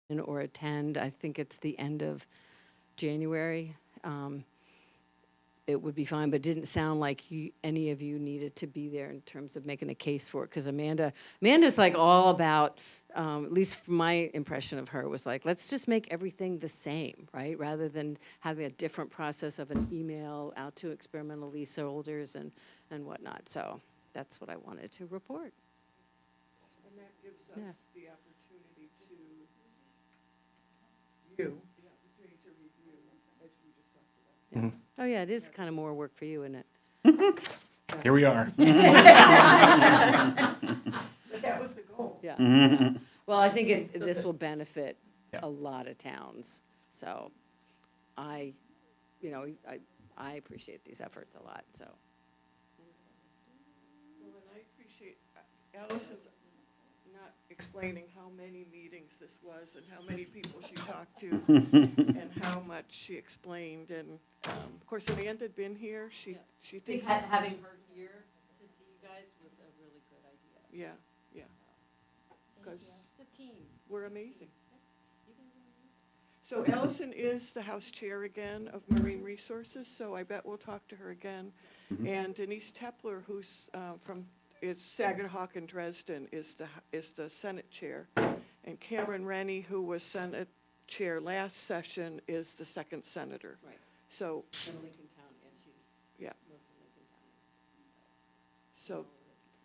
or attend. I think it's the end of January. It would be fine, but it didn't sound like any of you needed to be there in terms of making a case for it, because Amanda's like all about, at least from my impression of her, was like, let's just make everything the same, right? Rather than having a different process of an email out to experimental leaseholders and whatnot. So that's what I wanted to report. And that gives us the opportunity to review, as we just talked about. Yeah. Oh, yeah, it is kind of more work for you, isn't it? Here we are. But that was the goal. Yeah. Well, I think this will benefit a lot of towns. So I appreciate these efforts a lot, so. Well, and I appreciate Allison's not explaining how many meetings this was and how many people she talked to and how much she explained. And of course, Amanda had been here. She thinks Having her here to see you guys was a really good idea. yeah, because The team. we're amazing. So Allison is the House Chair again of Marine Resources, so I bet we'll talk to her again. And Denise Tepler, who's is Saginaw and Dresden, is the Senate Chair. And Cameron Rennie, who was Senate Chair last session, is the second senator. Right. So, In Lincoln County, and she's yeah, mostly Lincoln County. so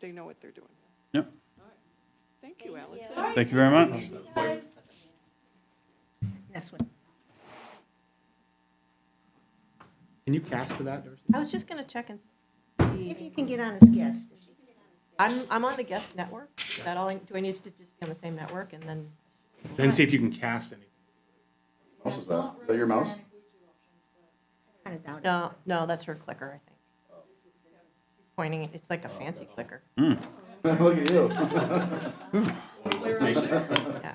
they know what they're doing. Yep. All right. Thank you, Allison. Thank you very much. That's what, Can you cast for that, Darcy? I was just gonna check and see if see. you can get on as guest. I'm on the guest network. Is that all? Do I need to just be on the same network and then? Then see if you can cast anything. What mouse is that? Is that your mouse? Kind of doubt it. No, that's her clicker, I think. Pointing, it's like a fancy clicker. Look at you. Yeah.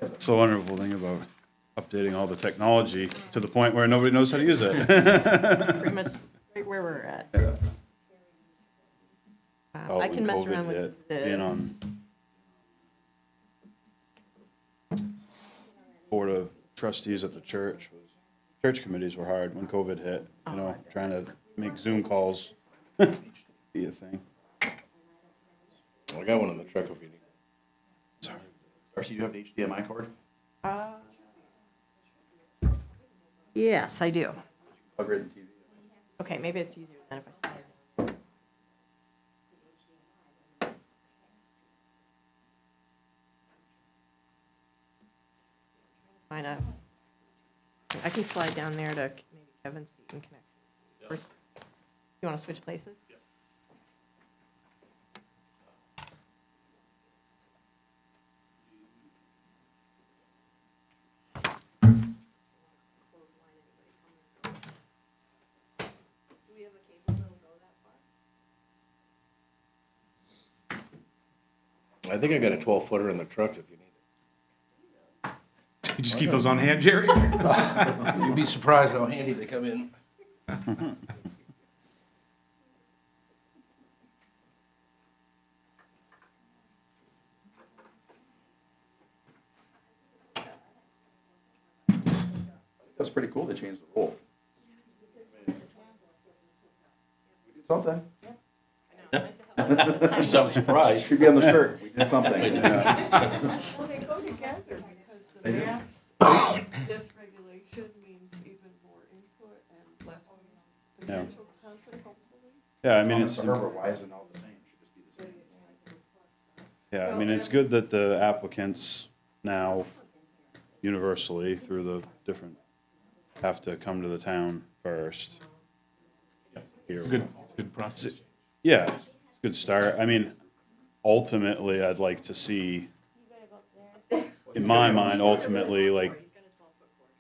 It's the wonderful thing about updating all the technology to the point where nobody knows how to use it. Pretty much right where we're at. Oh, I when can mess COVID around with hit, this. being on board of trustees at the church church committees were hard when COVID hit, trying to make Zoom calls be a thing. I got one in the truck if you need. Sorry. Darcy, you have an HDMI cord? Yes, I do. Plug it in TV. Okay, maybe it's easier than if I slide. I can slide down there to maybe Kevin's seat and connect. First, you want to switch places? I think I got a 12-footer in the truck if you need it. You just keep those on hand, Jerry? You'd be surprised how handy they come in. That's pretty cool. They changed the rule. We did something. You sound surprised. Should be on the shirt. We did something. Yeah. Well, they go together because the They do. maps, this regulation means even more input and less potential conflict, hopefully. Yeah, I mean, it's, Herbert, why isn't all the same? It should just be the same. yeah, I mean, it's good that the applicants now universally through the different, have to come to the town first. It's a good process. Yeah, it's a good start. I mean, ultimately, I'd like to see, in my mind, ultimately, like,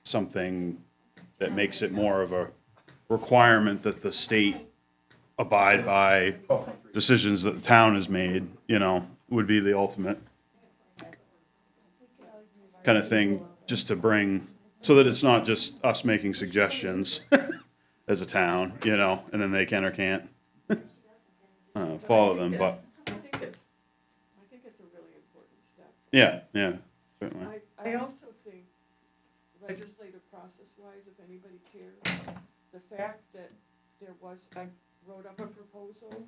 something that makes it more of a requirement that the state abide by decisions that the town has made, would be the ultimate kind of thing, just to bring, so that it's not just us making suggestions as a town, and then they can or can't follow them, but, I think it's a really important step. yeah, certainly. I process-wise, if anybody cares. The fact that I wrote up a proposal,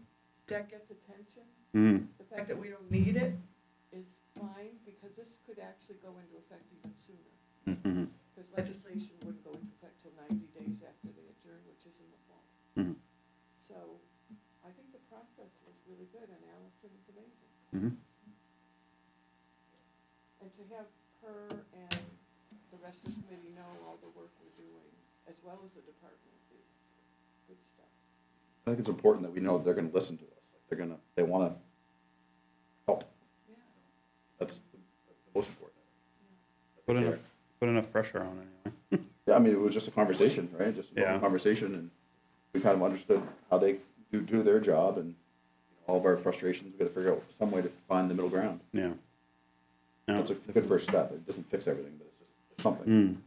that gets attention. Mm, The fact that we don't need it is fine, because this could actually go into effect even sooner. mhm, Because legislation wouldn't go into effect till 90 days after they adjourn, which is in the fall. mhm, So I think the process was really good, and Allison is amazing. mhm. And to have her and the rest of the committee know all the work we're doing, as well as the department, is good stuff. I think it's important that we know they're gonna listen to us. Like they wanna help. Yeah. That's the most important. Put enough pressure on it anyway. Yeah, I mean, it was just a conversation, right? Just a Yeah. conversation, and we kind of understood how they do their job, and all of our frustrations, we gotta figure out some way to find the middle ground. Yeah. Yeah. That's a good first step. It doesn't fix everything, but it's something.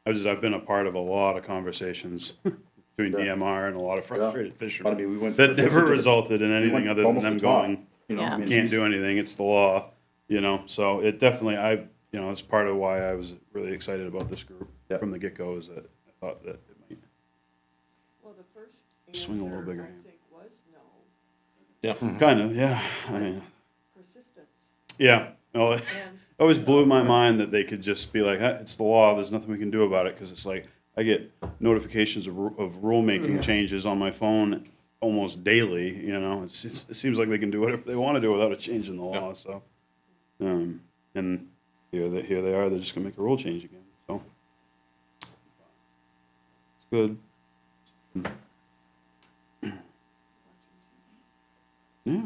Mm. I've been a part of a lot of conversations between Yeah. DMR and a lot of frustrated But I fishermen mean, we went. that listened never to the- resulted in we anything went other than almost them to Tom, going, you know, Yeah. I mean, can't she's- do anything, it's the law, you know, so it definitely, it's part of why I was really excited about this group Yep. from the get-go, is that I thought that it might, Well, the first Swing a little answer, bigger I hand. think, was no, Yeah. kind of, yeah, I mean, persistence. yeah. Well, it And always blew my mind that they could just be like, it's the law, there's nothing we can do about it, because it's like, I get notifications of rulemaking changes on my phone almost daily, you know, it seems like they can do whatever they want to do without a change in the law, so. And here they are, they're just gonna make a rule change again, so. It's good. Yeah,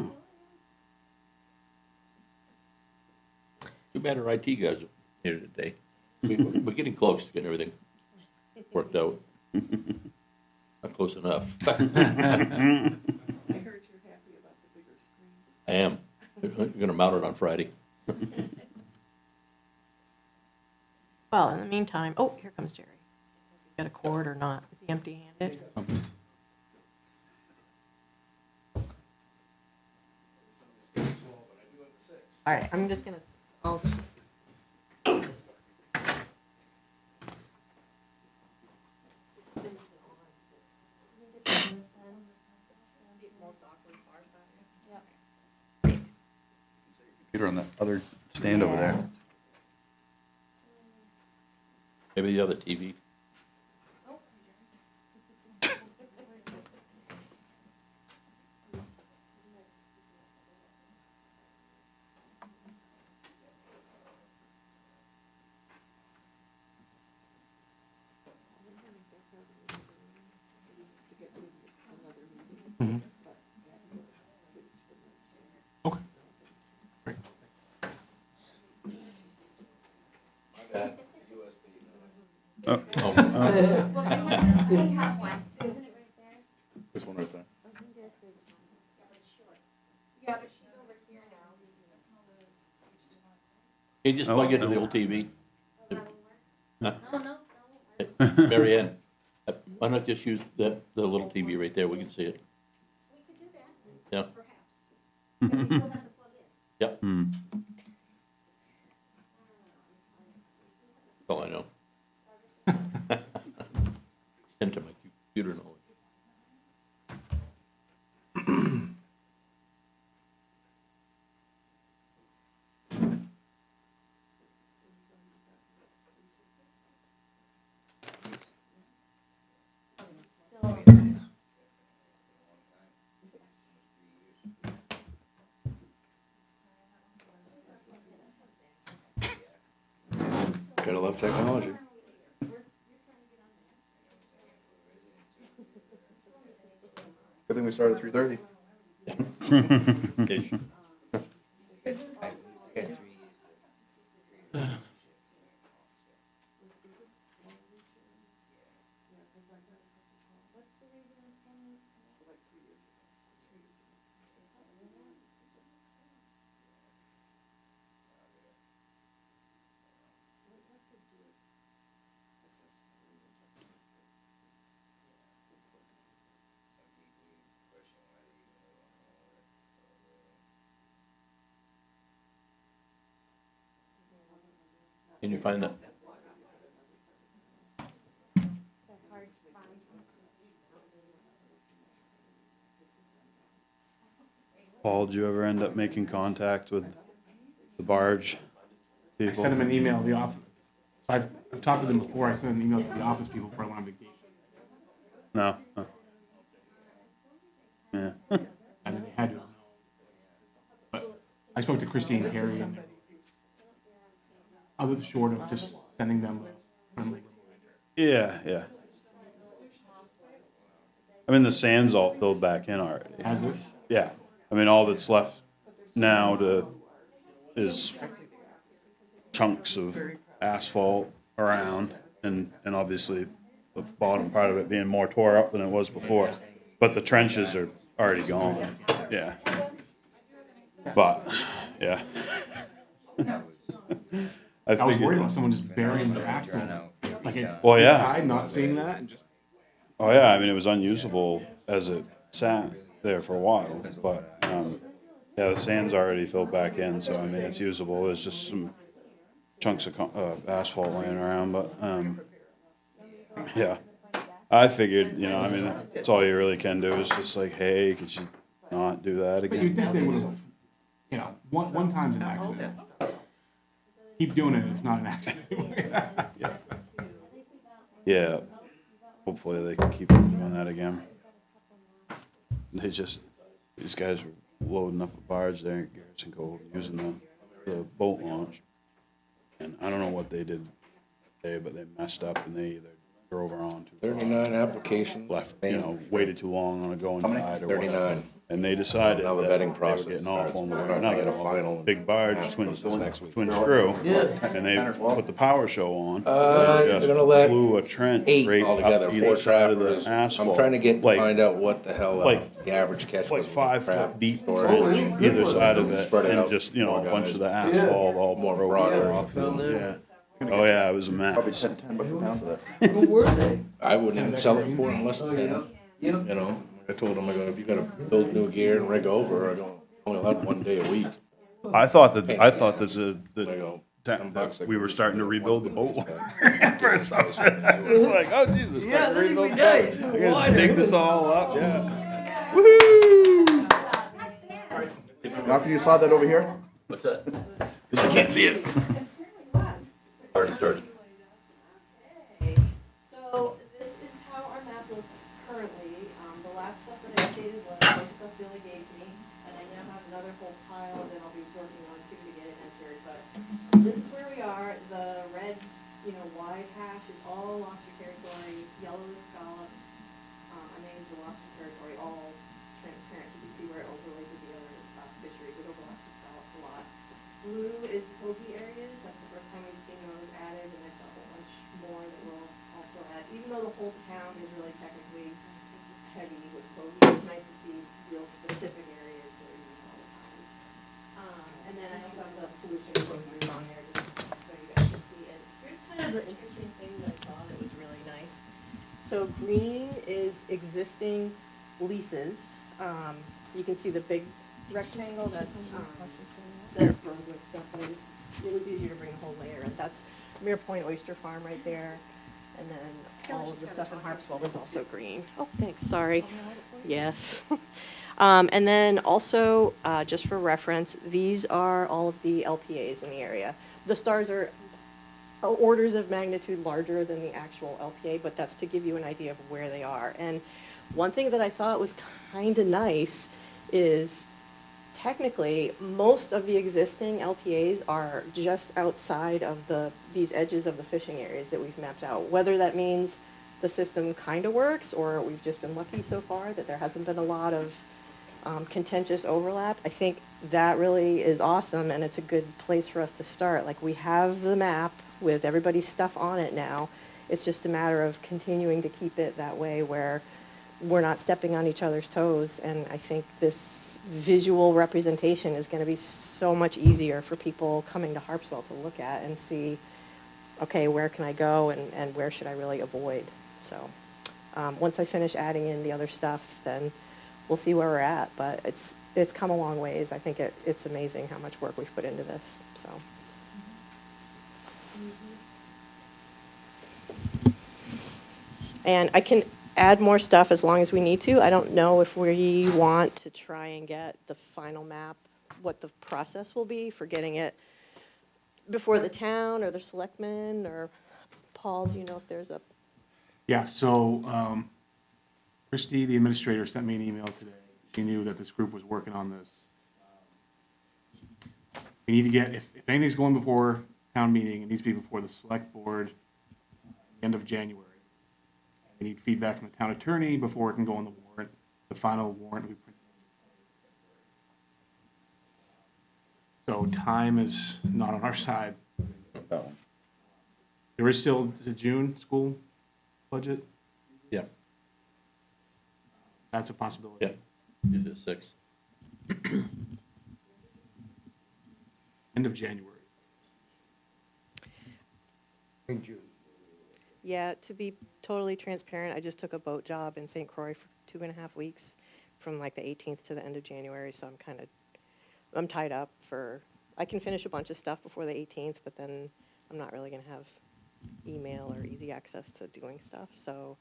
Too bad our IT guys are here today. We're getting close to getting everything worked out. Not close enough. I heard you're happy about the bigger screen. I am. We're gonna mount it on Friday. Well, in the meantime, oh, here comes Jerry. He's got a cord or not. Is he empty-handed? All right, I'm just gonna, I'll. Computer on the other stand over there. Maybe the other TV. Okay. Oh, This one right there. Can you just plug into the old TV? Huh? Mary Ann, why not just use the little TV right there? We can see it. Yeah. Yep. That's all I know. Into my computer knowledge. Gotta love technology. Good thing we started at 3:30. Ish. Can you find that? Paul, did you ever end up making contact with the barge I people? sent him an email, the office, I've talked to them before, I sent an email to the office people before I went on vacation. No? Huh. Yeah. I mean, they had to. But I spoke to Christine Carey, and other short of just sending them a friendly reminder. Yeah. I mean, the sand's all filled back in already. Has it? Yeah. I mean, all that's left now is chunks of asphalt around and obviously the bottom part of it being more tore up than it was before. But the trenches are already gone. Yeah. But, yeah. I was figured- worried about someone just burying the axle. Like Well, yeah. inside, not seeing that, and just. Oh, yeah, I mean, it was unusable as it sat there for a while, but, yeah, the sand's already filled back in, so I mean, it's usable. There's just some chunks of asphalt laying around, but, yeah. I figured, you know, I mean, that's all you really can do is just like, hey, could you not do that But you'd again? think they would have, you know, one time's an accident. Keep doing it, it's not an accident. Yeah, hopefully they can keep doing that again. These guys were loading up a barge there at Garrison Cove, using the boat launch. And I don't know what they did today, but they messed up and they either drove her on too far, 39 applications. left, waited too long on a going tide or whatever. 39. And they decided Now the that vetting they process were getting off on the starts. way. We're Not gonna get a getting final off, big barge, ask twin this next week. screw. And they put the power show on. they're and just gonna let blew a trench 8 right altogether, up 4 either side of trappers. the asphalt. I'm trying to get, like, find out what the hell like- the average catch like was. 5 crap foot deep storage. trench either side of it, Spread it and out, just, a more bunch guys. of the asphalt all More broken broader. off. And, yeah. Oh, yeah, it was a Probably mess. 10 bucks a pound for that. I wouldn't even sell it for unless, you know, I told them, I go, if you gotta build new gear and rig over, I go, only allowed 1 day a week. I thought this, I go, that we were starting to rebuild the boat. For a second. It's like, oh, Jesus, starting to rebuild the boat. We're gonna dig this all up, yeah. Woo-hoo! Now, can you slide that over here? What's that? I can't see it. Already started. So this is how our map looks currently. The last stuff that I updated was a bunch of stuff Billy gave me, and I now have another whole pile that I'll be working on too to get it entered. But this is where we are. The red, wide hash is all lobster territory. Yellow is scallops. I named the lobster territory all transparent, so you can see where it overlays with the other fisheries. It overlaps with scallops a lot. Blue is pogie areas. That's the first time we've seen those added, and I saw a whole bunch more that we'll also add. Even though the whole town is really technically heavy with pogie, it's nice to see real specific areas that are used all the time. And then I also have the pollution pogies on there just so you guys can see it. Here's kind of the interesting thing that I saw that was really nice. So green is existing leases. You can see the big rectangle that's Brunswick stuff. But it was easier to bring the whole layer in. That's Mere Point Oyster Farm right there. And then all of the stuff in Harpswell is also green. Oh, thanks, sorry. Yes. And then also, just for reference, these are all of the LPAs in the area. The stars are orders of magnitude larger than the actual LPA, but that's to give you an idea of where they are. And one thing that I thought was kind of nice is technically most of the existing LPAs are just outside of these edges of the fishing areas that we've mapped out. Whether that means the system kind of works or we've just been lucky so far that there hasn't been a lot of contentious overlap, I think that really is awesome, and it's a good place for us to start. Like, we have the map with everybody's stuff on it now. It's just a matter of continuing to keep it that way where we're not stepping on each other's toes, and I think this visual representation is going to be so much easier for people coming to Harpswell to look at and see, okay, where can I go and where should I really avoid? So once I finish adding in the other stuff, then we'll see where we're at, but it's come a long ways. I think it's amazing how much work we've put into this, so. And I can add more stuff as long as we need to. I don't know if we want to try and get the final map, what the process will be for getting it before the town or the selectmen, or Paul, do you know if there's a, Yeah, so Christie, the administrator, sent me an email today. She knew that this group was working on this. We need to get, if anything's going before town meeting, it needs to be before the select board, end of January. We need feedback from the town attorney before it can go on the warrant. The final warrant will be printed. So time is not on our side. That one. There is still, is it June school budget? Yeah, That's a possibility. yeah, usually the 6th. End of January. In June. yeah, to be totally transparent, I just took a boat job in St. Croix for 2.5 weeks, from like the 18th to the end of January, so I'm tied up for, I can finish a bunch of stuff before the 18th, but then I'm not really gonna have email or easy access to doing stuff, so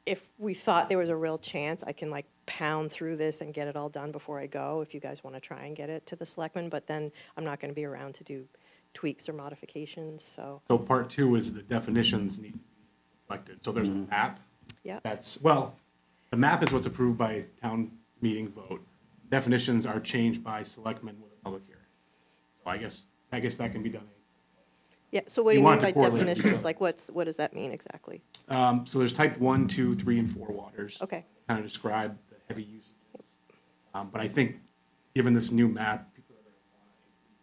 if we thought there was a real chance, I can like pound through this and get it all done before I go, if you guys wanna try and get it to the selectmen, but then I'm not gonna be around to do tweaks or modifications, so, So part two is the definitions need to be reflected. So there's a map. yeah. That's, well, the map is what's approved by town meeting vote. Definitions are changed by selectmen with a public hearing. So I guess that can be done. Yeah, so what do You you want mean it by to correlate. definitions? Like, what does that mean exactly? So there's type 1, 2, 3, and 4 waters. Okay. Kind of describe the heavy usages. But I think, given this new map, people are going to want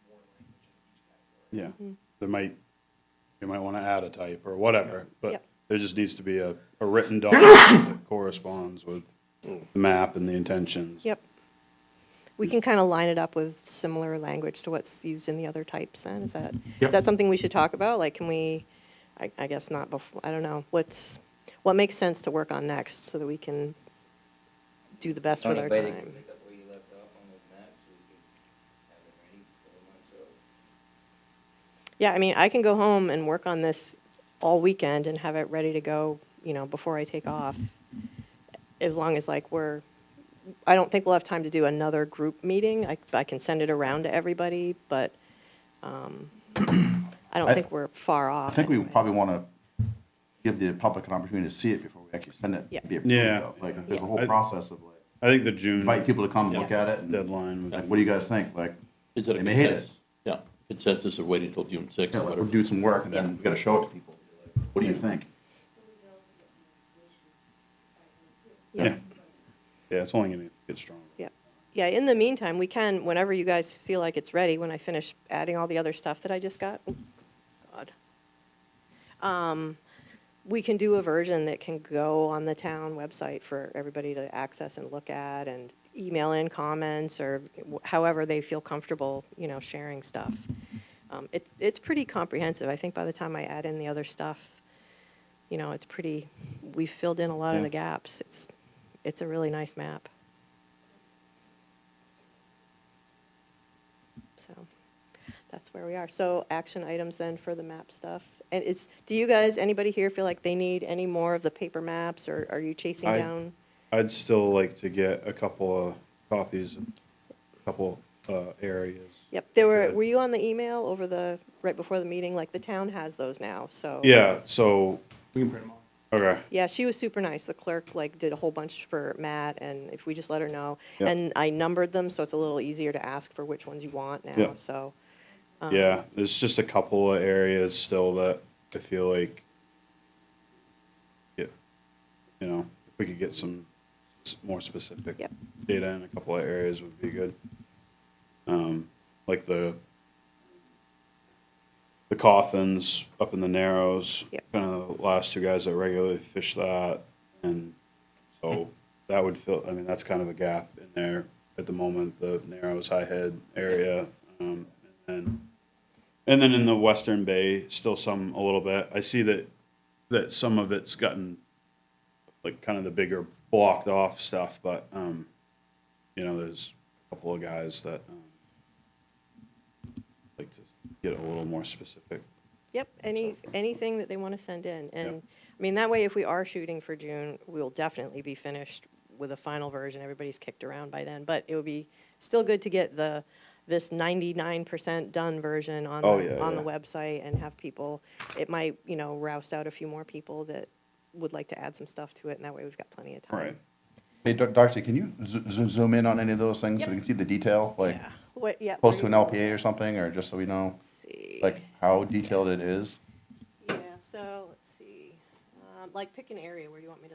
more language in each category. Yeah, you might want to add a type or whatever, but Yep. there just needs to be a written document that corresponds with the map and the intentions. Yep. We can kind of line it up with similar language to what's used in the other types then, is Yep. that something we should talk about? Like, can we, I guess not before, I don't know, what makes sense to work on next so that we can do the best with our time? Yeah, I mean, I can go home and work on this all weekend and have it ready to go, before I take off. As long as like I don't think we'll have time to do another group meeting. I can send it around to everybody, but I don't think we're far off. I think we anyway. probably want to give the public an opportunity to see it before we actually send it. Yeah. to be approved, Yeah. though. Like, there's a Yeah. whole process of like, I think the June invite people to come and look at it, and deadline like, was, what do you guys think? Like, Is it a They may hate it. consensus? Yeah, consensus of waiting until June 6th yeah, or like, whatever. we're doing some work, and then we gotta show it to people. Like, what do you think? yeah, it's only going to get stronger. Yeah. Yeah, in the meantime, we can, whenever you guys feel like it's ready, when I finish adding all the other stuff that I just got, oh, God. We can do a version that can go on the town website for everybody to access and look at, and email in comments, or however they feel comfortable, sharing stuff. It's pretty comprehensive. I think by the time I add in the other stuff, it's pretty, we've filled in a lot of Yeah. the gaps. It's a really nice map. So that's where we are. So action items then for the map stuff. And do you guys, anybody here feel like they need any more of the paper maps, or are you chasing down? I'd still like to get a couple of copies, a couple areas. Yep, Good. were you on the email right before the meeting? Like, the town has those now, so. Yeah, so, We can print them all. okay, Yeah, she was super nice. The clerk, did a whole bunch for Matt, and if we just let her know. Yeah. And I numbered them, so it's a little easier to ask for which ones you want now, Yeah. so. yeah, there's just a couple of areas still that I feel like, if we could get some more specific Yep. data in a couple of areas would be good. Like the Coffins up in the Narrows, Yep. kind of the last two guys that regularly fish that, and so that would fill, that's kind of a gap in there at the moment, the Narrows, High Head area, and then in the Western Bay, still a little bit. I see that some of it's gotten like kind of the bigger blocked off stuff, but there's a couple of guys that like to get a little more specific. Yep, anything that they want to send in. And, I mean, that way, if we are shooting for June, we'll definitely be finished with a final version. Everybody's kicked around by then. But it would be still good to get this 99% done version on Oh, the, yeah, on yeah. the website and have people, it might, roust out a few more people that would like to add some stuff to it, and that way we've got plenty of time. Right. Hey, Darcy, can you zoom in on any of those things so we can see the detail, like Yeah. What, yeah. close to where an you- LPA or something, or just so we know, Let's see. like, how detailed it is? Yeah, so, let's see. Like, pick an area. Where do you want me to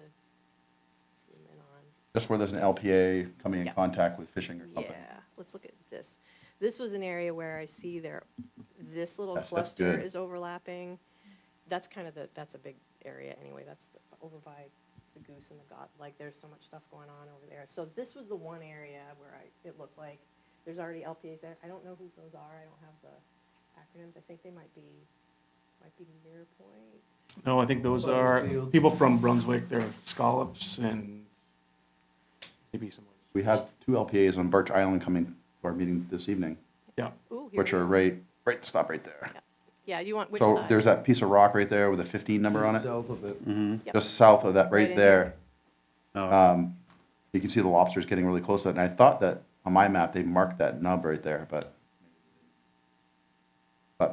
zoom in on? Just where there's an LPA coming in Yeah. contact with fishing or something? Yeah, let's look at this. This was an area where I see this little That's cluster good. is overlapping. That's kind of that's a big area anyway. That's over by the goose and the god. Like, there's so much stuff going on over there. So this was the one area where it looked like there's already LPAs there. I don't know whose those are. I don't have the acronyms. I think they might be near point. No, I think those are people from Brunswick, they're Scallops and maybe some. We have 2 LPAs on Birch Island coming to our meeting this evening, Yeah, Ooh, here which we are go. stop right there. Yeah, you want which So side? there's that piece of rock right there with a 15 number on it, South of it. Yep. just south of that, Right right in there. Oh, You can see the lobsters getting really close to it, and I thought that on my map, they marked that nub right there, but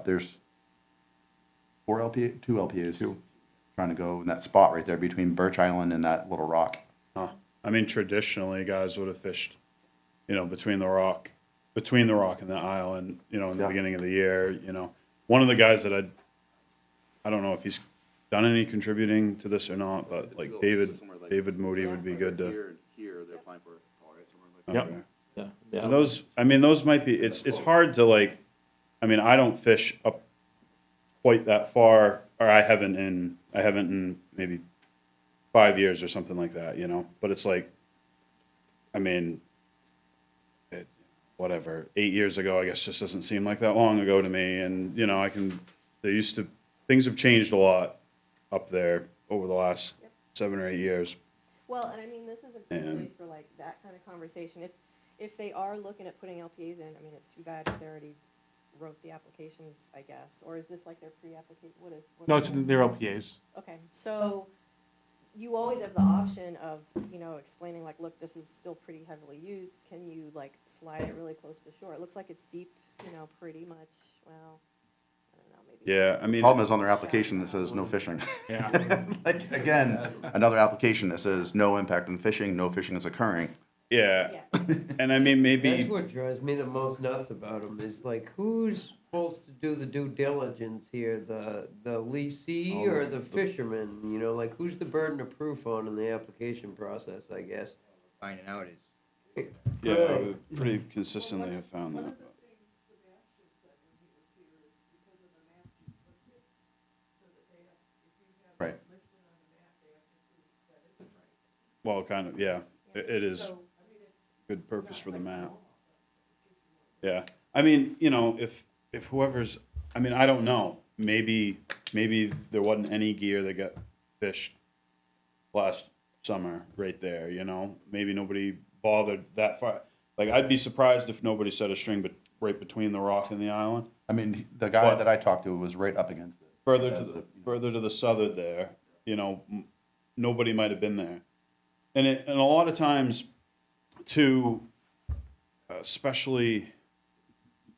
there's 2 LPAs. Trying to go in that spot right there between Birch Island and that little rock. huh. I mean, traditionally, guys would have fished, between the rock and the island, in the Yeah. beginning of the year, One of the guys that I don't know if he's done any contributing to this or not, but like David Moody would be good to. Here, they're applying for, Yep. Okay. Yeah. And those might be, it's hard to I don't fish up quite that far, or I haven't in maybe 5 years or something like that, but it's like, whatever, 8 years ago, I guess just doesn't seem like that long ago to me, and, things have changed a lot up there over the last 7 or 8 years. Well, and I mean, this is a good And- place for like that kind of conversation. If they are looking at putting LPAs in, I mean, it's too bad if they already wrote the applications, I guess. Or is this like their pre-application? no, it's their LPAs. Okay, so you always have the option of, explaining like, look, this is still pretty heavily used. Can you like slide it really close to shore? It looks like it's deep, pretty much, well, I don't know, maybe. Yeah, I mean, Problem is on their application that says no fishing. Yeah. Like, again, another application that says no impact on fishing, no fishing is occurring. yeah, Yeah. and I mean, That's maybe, what drives me the most nuts about them, is like, who's supposed to do the due diligence here? The leasee or the fisherman, like, who's the burden of proof on in the application process, I guess? Finding out is yeah, we pretty consistently have found that. Right. Well, kind of, yeah, it is good purpose for the map. Yeah, I mean, if whoever's, I don't know, maybe there wasn't any gear that got fished last summer right there, maybe nobody bothered that far. Like, I'd be surprised if nobody set a string right between the rock and the island. I mean, the guy But- that I talked to was right up against it. Further That's to the southern there, nobody might have been there, and a lot of times, too, especially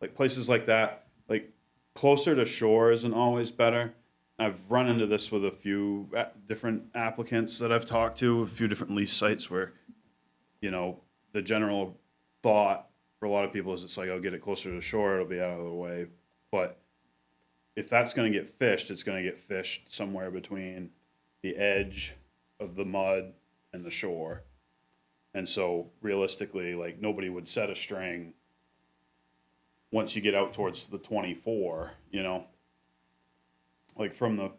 like places like that, like closer to shore isn't always better. I've run into this with a few different applicants that I've talked to, a few different lease sites where, the general thought for a lot of people is it's like, oh, get it closer to shore, it'll be out of the way, but if that's going to get fished, it's going to get fished somewhere between the edge of the mud and the shore. And so realistically, like, nobody would set a string once you get out towards the 24, like from the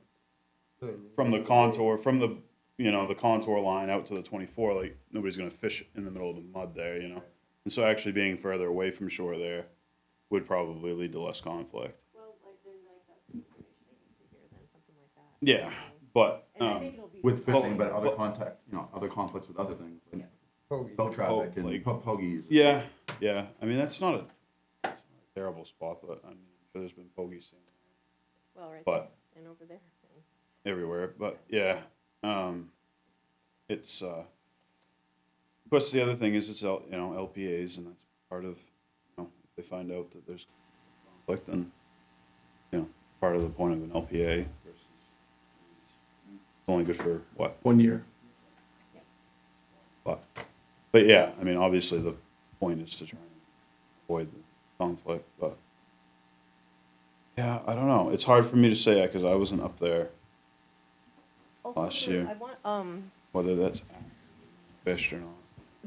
contour, the contour line out to the 24, like, nobody's going to fish in the middle of the mud there, And so actually being further away from shore there would probably lead to less conflict. Well, like, there's like that information they need to hear then, something like that. Yeah, but And I think it'll be. With fishing, but other well- contact, other conflicts with other things, like Pogie. boat traffic and like- pogies. yeah, that's not a terrible spot, but I'm sure there's been pogies seen. Well, right but there and over there. everywhere, but yeah, it's, of course, the other thing is it's, LPAs, and that's part of, if they find out that there's conflict, then, part of the point of an LPA versus, it's only good for what? 1 year. But yeah, I mean, obviously the point is to try and avoid the conflict, but yeah, I don't know. It's hard for me to say because I wasn't up there last year, I want, whether that's fished or not.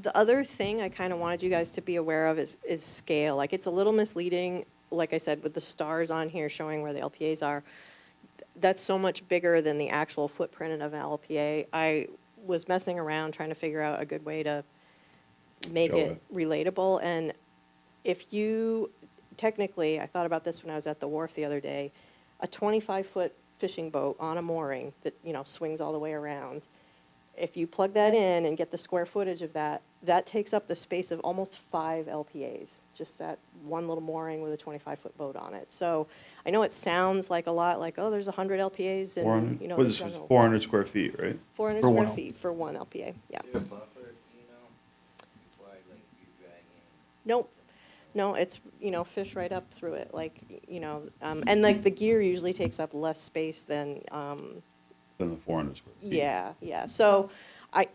the other thing I kind of wanted you guys to be aware of is scale. Like, it's a little misleading, like I said, with the stars on here showing where the LPAs are. That's so much bigger than the actual footprint of an LPA. I was messing around trying to figure out a good way to make Show it relatable. And if you, technically, I thought about this when I was at the wharf the other day, a 25-foot fishing boat on a mooring that, swings all the way around, if you plug that in and get the square footage of that, that takes up the space of almost 5 LPAs, just that one little mooring with a 25-foot boat on it. So I know it sounds like a lot, like, oh, there's 100 LPAs and, 400, what the is this, general- 400 square feet, right? 400 For square one feet for one LPA, yeah. Is there a buffer, before I you drag in? Nope. No, it's, fish right up through it, like, and like the gear usually takes up less space than, Than the 400 square feet. yeah. So I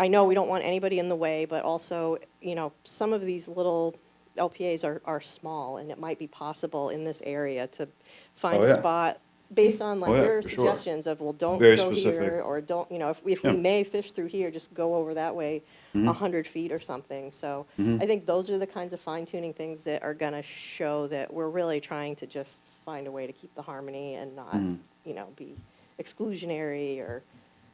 know we don't want anybody in the way, but also, some of these little LPAs are small, and it might be possible in this area to find Oh, a yeah. spot based on like Oh, yeah, your for sure. suggestions of, well, don't Very go specific. here, or don't, if we Yeah. may fish through here, just go over that way 100 feet or something. So I think those are the kinds of fine tuning things that are gonna show that we're really trying to just find a way to keep the harmony and not, be exclusionary or,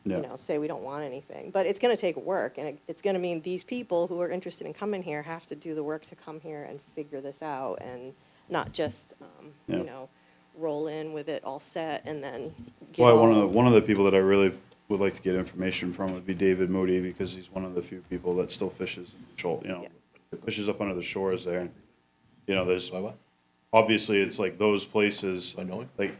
Yeah. say we don't want anything. But it's going to take work, and it's going to mean these people who are interested in coming here have to do the work to come here and figure this out, and not just, Yeah. roll in with it all set and then get Well, all. one of the people that I really would like to get information from would be David Moody, because he's one of the few people that still fishes, fishes up under the shores there. There's, Why what? obviously, it's like those places, Do I know him? like,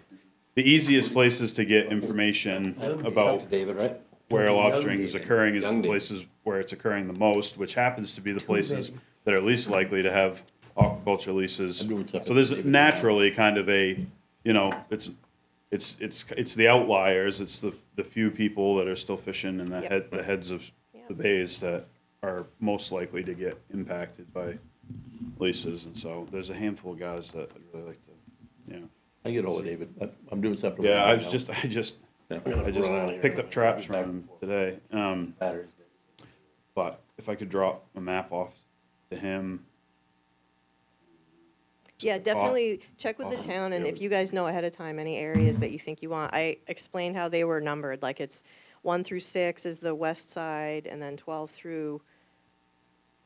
the easiest places to get information about David, right? where Young lobstering is David. occurring is Young the David. places where it's occurring the most, which happens to be the places that are least likely to have aquaculture leases. I'm doing something So there's with David. naturally kind of a, it's the outliers, it's the few people that are still fishing in Yep. the heads of the bays that are most likely to get impacted by leases. And so there's a handful of guys that I'd really like to, I get hold of David. I'm doing something. with yeah, him I right just, now. I just Yeah. picked up traps from him today. Batteries. But if I could drop a map off to him. Yeah, definitely check with the off- town, and yeah, if you guys know ahead of time any areas that you think you want. I explained how they were numbered, like it's 1 through 6 is the west side, and then 12 through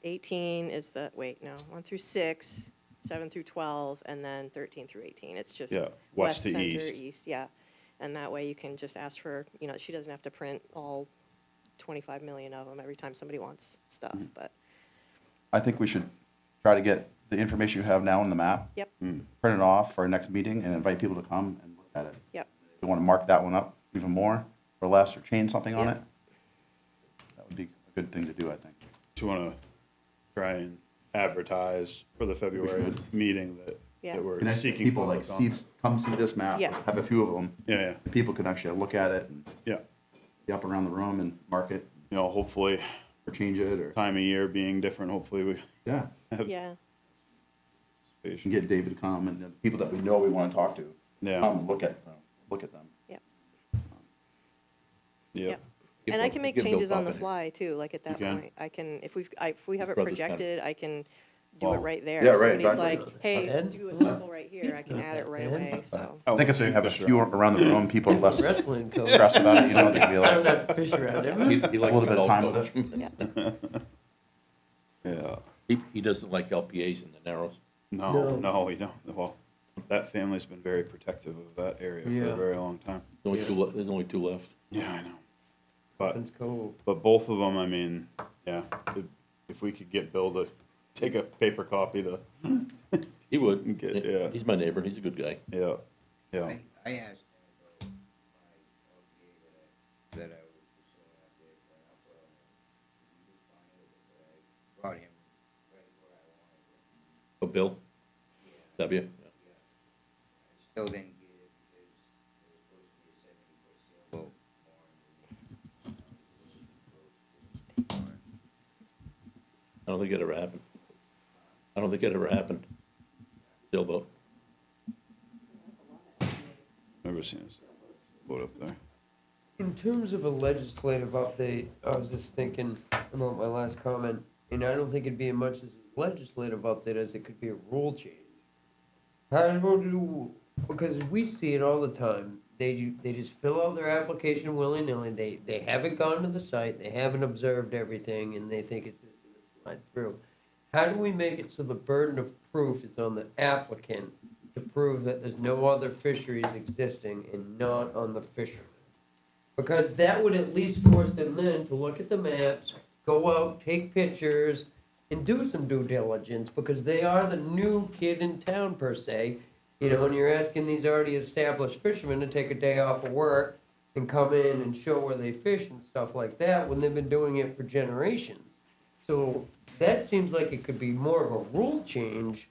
18 is the, 1 through 6, 7 through 12, and then 13 through 18. It's just Yeah, west to center, east. yeah. And that way you can just ask for, she doesn't have to print all 25 million of them every time somebody wants stuff, but, I think we should try to get the information you have now on the map, yep, print it off for our next meeting, and invite people to come and look at it. yep. If you want to mark that one up even more, or less, or change something on Yeah. it, that would be a good thing to do, I think. Do you want to try and advertise for the February meeting Yeah. that we're Can I see seeking people like public come see this map, Yeah. have a few of them. Yeah, People can actually look at it and yeah. be up around the room and mark it, Hopefully, or change it, or, time of year being different, hopefully we yeah. have Yeah, And get David to come, and the people that we know we want to talk to, Yeah. come and look at them. yep, Yeah. yep. Give And I Bill- can make give Bill changes on the Coffin. fly too, like at that can? point. I can, if we have it Brother's kind of- projected, I can do it Wow. right there. Yeah, right, Somebody's exactly. like, hey, And- do a circle right here, I can add it right away, so. I think if they have a few around the room, people are less Wrestling coach. stressed about it, they can be I don't like, have fish around him. He a likes little bit of adult time coach. with it. Yeah, Yeah. He doesn't like LPAs in the Narrows. No, we don't. Well, that family's been very protective of that area for Yeah. a very long time. There's only two left. Yeah, I know. But It's cold. both of them, I mean, yeah, if we could get Bill to take a paper copy to He would. Get- yeah. He's my neighbor, and he's a good guy. Yeah, yeah. I asked him about my LPA that I was pursuing out there for an upper, and he was fine with it, but I brought him right where I wanted it. Oh, Bill? W? I still didn't get it because it was supposed to be a 70-foot sailboat barn. I don't think it ever happened. I don't think it ever happened. Sailboat. Never seen this boat up there. In terms of a legislative update, I was just thinking about my last comment, and I don't think it'd be as much as a legislative update as it could be a rule change. How do, because we see it all the time, they just fill out their application willy-nilly, they haven't gone to the site, they haven't observed everything, and they think it's just gonna slide through. How do we make it so the burden of proof is on the applicant to prove that there's no other fisheries existing and not on the fisherman? Because that would at least force them then to look at the maps, go out, take pictures, and do some due diligence, because they are the new kid in town per se. You know, and you're asking these already established fishermen to take a day off of work and come in and show where they fish and stuff like that when they've been doing it for generations. So that seems like it could be more of a rule change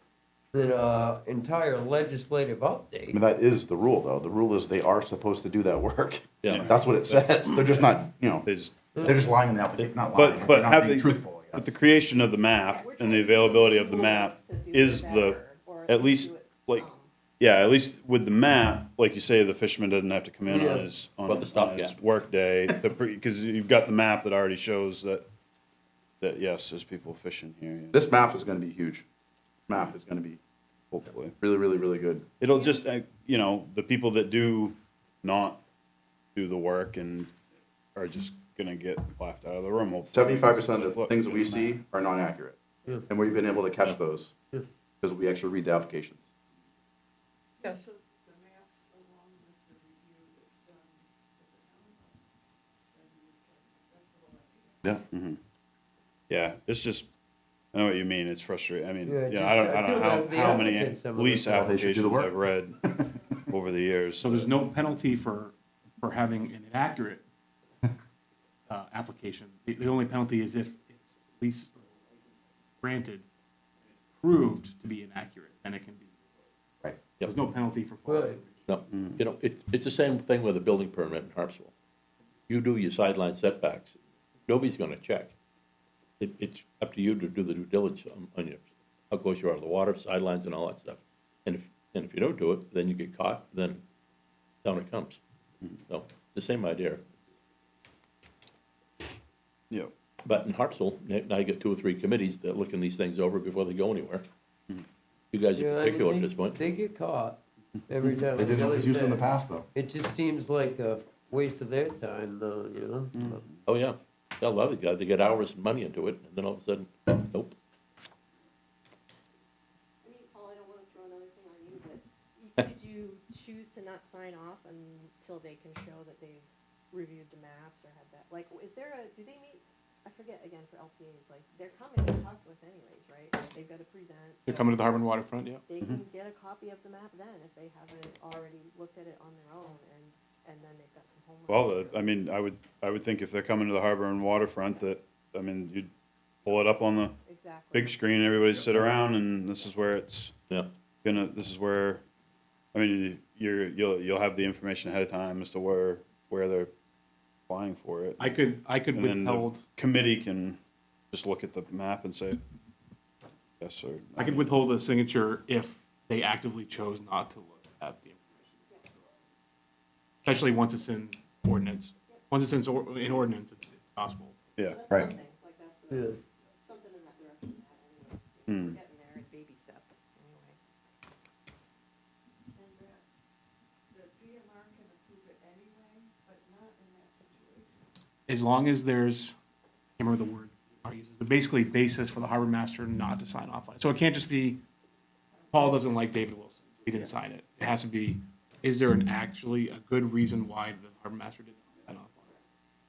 than an entire legislative I update. mean, that is the rule, though. The rule is they are supposed to do that work. Yeah. That's what it says. They're just not, They just, they're just lying in the application, not lying. but They're not have being the, truthful, I but the guess. creation of the map and the availability of the map is the, at least, like, yeah, at least with the map, like you say, the fisherman doesn't have to come in Yeah. on his, About the stopgap. work day, because you've got the map that already shows that, yes, there's people fishing here, yeah, This map is gonna be huge. Map is gonna be hopefully. really, really, really good. It'll just, you know, the people that do not do the work and are just gonna get laughed out of the room. hopefully. 75% of the Look, things that we look at the see map. are not accurate. Yeah. And we've been able to catch those Yeah. because we actually read the applications. Yeah, so the maps along with the review that's done at the townhouse, then we can, that's a little idea. Yeah. Yeah, it's just, I know what you mean, it's frustrating, I mean, Yeah, yeah, just- I don't I feel bad know for the how many applicants some of the lease time. They should do the applications work. I've read over the years. So there's no penalty for having an inaccurate application. The only penalty is if it's lease granted, proved to be inaccurate, then it can be. Right. There's no penalty for false Right. information. No, you know, it's the same thing with a building permit in Harpswell. You do your sideline setbacks, nobody's gonna check. It's up to you to do the due diligence on your, how close you are to the water, sidelines and all that stuff. And if you don't do it, then you get caught, then down it comes. So, the same idea. Yeah, But in Harpswell, now you get 2 or 3 committees that look in these things over before they go anywhere. You guys in Yeah, I mean, particular at they- this point. They get caught every time. They did Billy always use it in the said. past, though. It just seems like a waste of their time, though, you know? Oh, yeah. A lot of these guys, they get hours and money into it, and then all of a sudden, nope. I mean, Paul, I don't wanna throw another thing on you, but could you choose to not sign off until they can show that they've reviewed the maps or had that, like, is there a, do they meet, I forget again for LPAs, like, they're coming to talk to us anyways, right? They've gotta present. They're so coming to the Harbor and Waterfront, yeah. They can get a copy of the map then, if they haven't already looked at it on their own, and then they've got some homework. well, to do. I mean, I would think if they're coming to the harbor and waterfront that, I mean, you'd pull it up on the Exactly. big screen, everybody sit around, and this is where it's Yeah. this is where, I mean, you'll have the information ahead of time as to where they're applying for it. I could And then the withhold, committee can just look at the map and say, yes, or. I could withhold a signature if they actively chose not to look at the information. Especially once it's in ordinance. Once it's in ordinance, it's gospel. Yeah, That's right. something, like that's Yeah. something in that direction, anyways. Hmm. We're getting there in baby steps, anyway. And the DMR can approve it anyway, but not in that situation. As long as there's, I can't remember the word I uses, but basically basis for the harbor master not to sign off on it. So it can't just be, Paul doesn't like David Wilson, he didn't sign it. It has to be, is there actually a good reason why the harbor master did not sign off on it?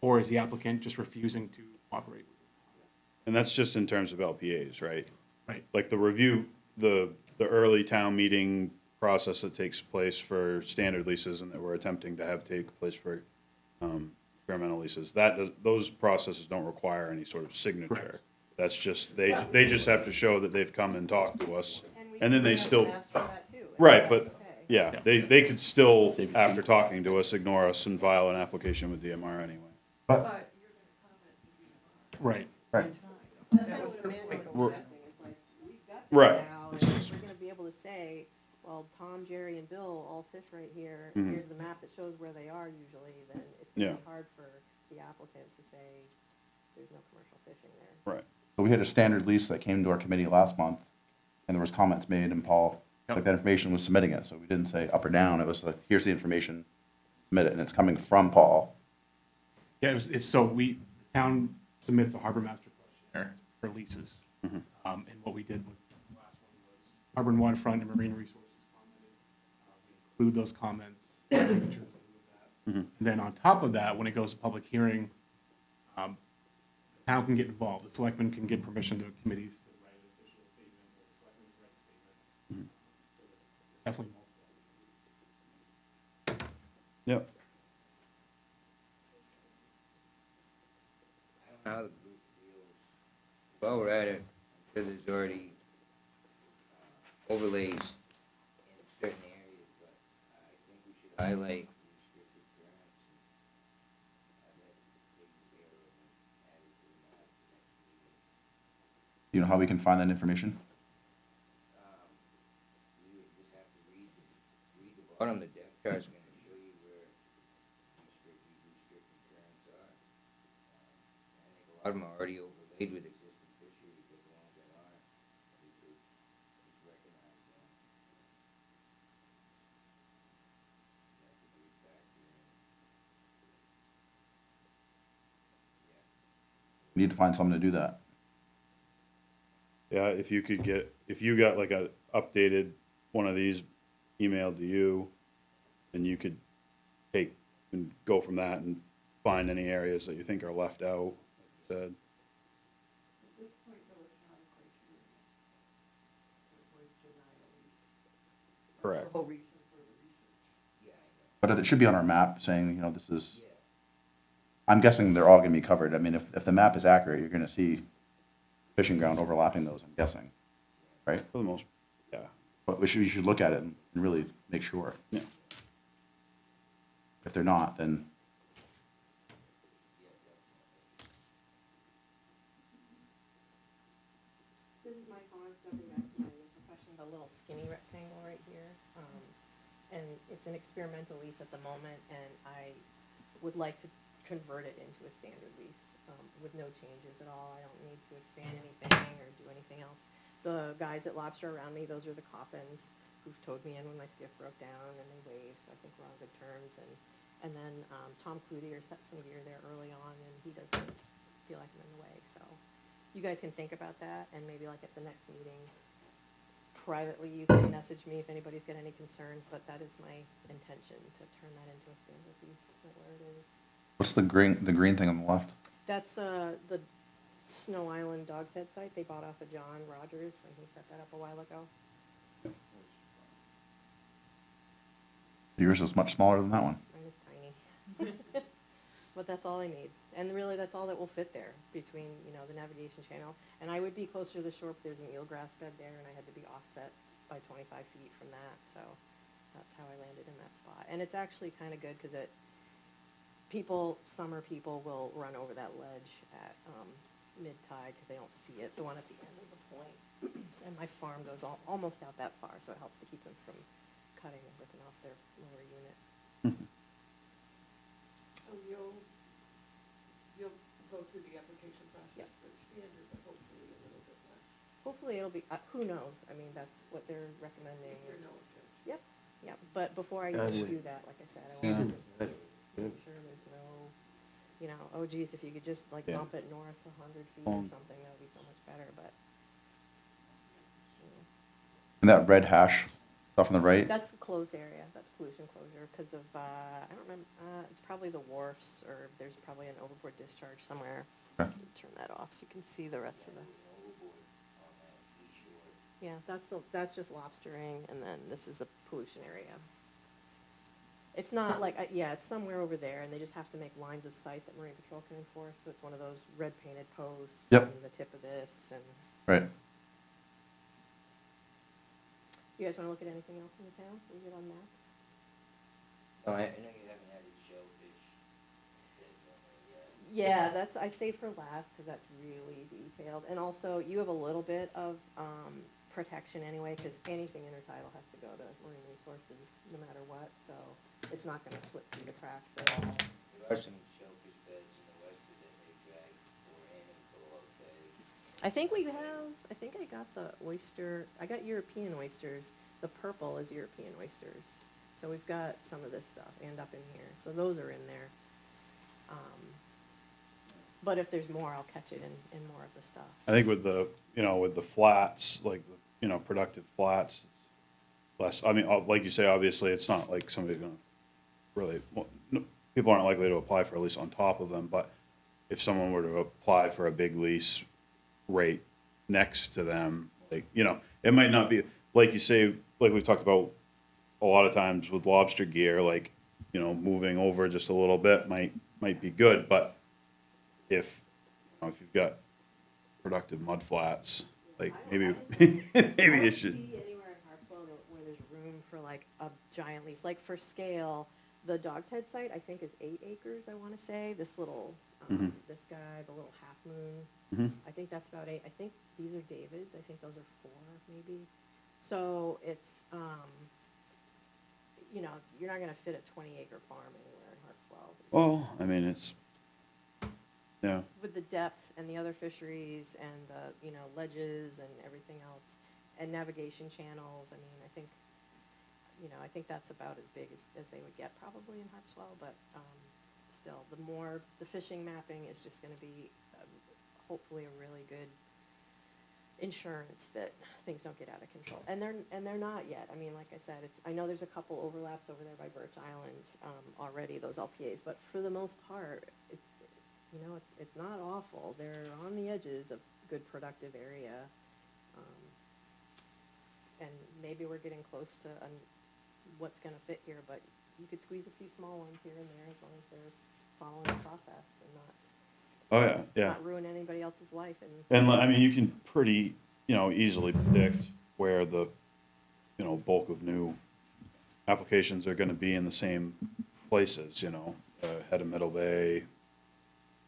Or is the applicant just refusing to cooperate with it? and that's just in terms of LPAs, right? Right. Like the review, the the early town meeting process that takes place for standard leases and that we're attempting to have take place for experimental leases. Those processes don't require any sort of signature. Correct. That's just, they just have to show that they've come and talked to us. we And then they have still, maps for that too, and right, that's but, okay. yeah, they could still, Save you after cheap. talking to us, ignore us and file an application with DMR anyway. But, Right. right, That's kind of what Amanda was suggesting, it's like, we've got this Right. now, and we're gonna be able to say, well, Tom, Jerry, and Bill all fish right here, and here's the map that shows where they are usually, then it's gonna Yeah. be hard for the applicant to say, there's no commercial fishing there. Right. so we had a standard lease that came to our committee last month, and there was comments made, and Paul, like that information was submitting it, so we didn't say up or down, it was like, here's the information, submit it, and it's coming from Paul. Yeah, the town submits a harbor master questionnaire for leases. And what we did with the last one was harbor and waterfront and marine resources commented. We include those comments, signatures with that. And then on top of that, when it goes to public hearing, the town can get involved. The selectmen can give permission to committees to write an official statement, or the selectmen can write a statement. So there's definitely multiple. Yep. I don't know how the group feels. While we're at it, I'm sure there's already overlays in certain areas, but I think we should highlight restricted currents and have that taken care of and added to the map next meeting. Do you know how we can find that information? We would just have to read the bottom. The depth chart's gonna show you where restricted currents are. I think a lot of them are already overlaid with existing fisheries, but the ones that aren't, we could just recognize them. That could be a factor in. We need to find someone to do that. Yeah, if you got like a updated one of these emailed to you, then you could take and go from that and find any areas that you think are left out, like you said. At this point, though, it's not a criteria. It was denial. Correct. That's the whole reason for the research. Yeah, I know. But it should be on our map saying, you know, this is, Yeah. I'm guessing they're all gonna be covered. I mean, if the map is accurate, you're gonna see fishing ground overlapping those, I'm guessing, right? For the most, yeah. But you should look at it and really make sure. Yeah. If they're not, then This is my pond, jumping back to my initial question, the little skinny rectangle right here. And it's an experimental lease at the moment, and I would like to convert it into a standard lease, with no changes at all. I don't need to expand anything or do anything else. The guys at Lobster around me, those are the Coffins who've towed me in when my skiff broke down, and they waived, so I think we're on good terms. And then, Tom Cloutier set some gear there early on, and he doesn't feel like I'm in the way, so you guys can think about that, and maybe like at the next meeting, privately, you can message me if anybody's got any concerns, but that is my intention, to turn that into a standard lease, right where it is. what's the green thing on the left? That's, the Snow Island Dog's Head site they bought off of John Rogers when he set that up a while ago. Yours is much smaller than that one. Mine is tiny. But that's all I need. And really, that's all that will fit there between, you know, the navigation channel. And I would be closer to the shore, but there's an eelgrass bed there, and I had to be offset by 25 feet from that, so that's how I landed in that spot. And it's actually kind of good, because summer people will run over that ledge at mid-tide, because they don't see it, the one at the end of the point. And my farm goes almost out that far, so it helps to keep them from cutting and ripping off their lower unit. So you'll go through the application process Yep. for the standard, but hopefully a little bit less. Hopefully it'll be, who knows? I mean, that's what they're recommending There's is, no objection. yeah, but before I Yeah, do that, like I said, I Season want to make sure there's no, you know, oh geez, if you could just like Yeah. bump it north 100 feet or something, that would be so much better, but. you know. And that red hash stuff on the right, That's the closed area, that's pollution closure, because of, I don't remember, it's probably the wharfs, or there's probably an overboard discharge somewhere. Okay. Turn that off so you can see the rest of the, Yeah, that's just lobstering, and then this is a pollution area. It's not like, yeah, it's somewhere over there, and they just have to make lines of sight that Marine Patrol can enforce, so it's one of those red painted posts. Yep. And the tip of this, and Right. you guys wanna look at anything else in the town? We get on maps? No, I know you haven't added shellfish. Yeah, I saved for last, cause that's really detailed, and also, you have a little bit of, protection anyway, cause anything intertidal has to go to Marine Resources, no matter what, so it's not gonna slip through the cracks at all. There are some shellfish beds in the west that they drag beforehand and go okay. I think I got the oyster, I got European oysters, the purple is European oysters, so we've got some of this stuff, and up in here, so those are in there. But if there's more, I'll catch it in more of the stuff. I think with the, with the flats, like, productive flats, it's less, I mean, like you say, obviously, it's not like somebody's gonna really, well, no, people aren't likely to apply for a lease on top of them, but if someone were to apply for a big lease rate next to them, like, it might not be, like you say, like we've talked about a lot of times with lobster gear, like, moving over just a little bit might be good, but if you've got productive mud flats, like maybe you should. I don't see anywhere in Harpswell where there's room for like a giant lease. Like for scale, the Dog's Head site I think is 8 acres. I want to say this little, this guy, the little Half Moon. I think that's about 8. I think these are David's. I think those are 4 maybe. So it's, you're not going to fit a 20-acre farm anywhere in Harpswell. Well, I mean, it's, yeah. With the depth and the other fisheries and the, ledges and everything else, and navigation channels, I mean, I think that's about as big as they would get probably in Harpswell, but still, the fishing mapping is just gonna be hopefully a really good insurance that things don't get out of control. And they're not yet. I mean, like I said, I know there's a couple overlaps over there by Birch Island already, those LPAs, but for the most part, it's not awful. They're on the edges of good productive area. And maybe we're getting close to what's going to fit here, but you could squeeze a few small ones here and there as long as they're following the process and not ruin anybody else's life. And I mean, you can pretty, easily predict where the, bulk of new applications are going to be in the same places, head of Middle Bay,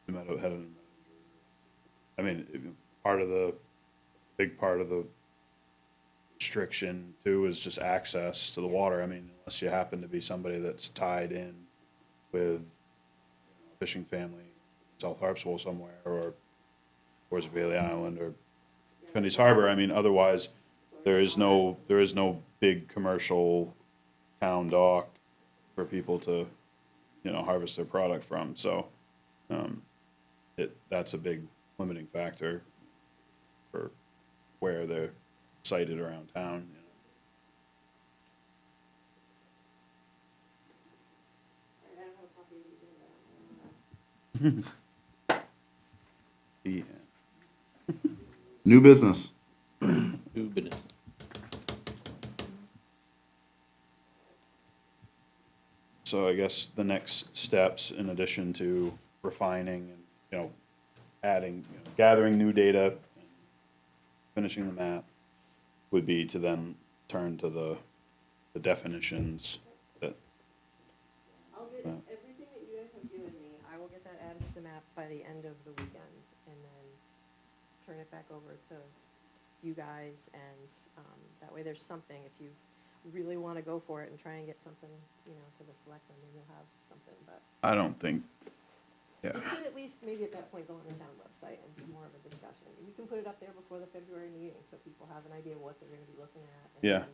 I mean, big part of the restriction too is just access to the water. I mean, unless you happen to be somebody that's tied in with a fishing family, South Harpswell somewhere, or towards Bailey Island or Cundy's Harbor. I mean, otherwise, there is no big commercial town dock for people to, harvest their product from. So, that's a big limiting factor for where they're sited around town. Yeah. New business. So I guess the next steps, in addition to refining and, adding, gathering new data, and finishing the map, would be to then turn to the definitions that. I'll get everything that you guys have given me, I will get that added to the map by the end of the weekend, and then turn it back over to you guys, and that way there's something, if you really want to go for it and try and get something, to the selectmen, then you'll have something, but I don't think, it should at least maybe at that point go on the town website and be more of a discussion. We can put it up there before the February meeting, so people have an idea what they're gonna be looking at. Yeah.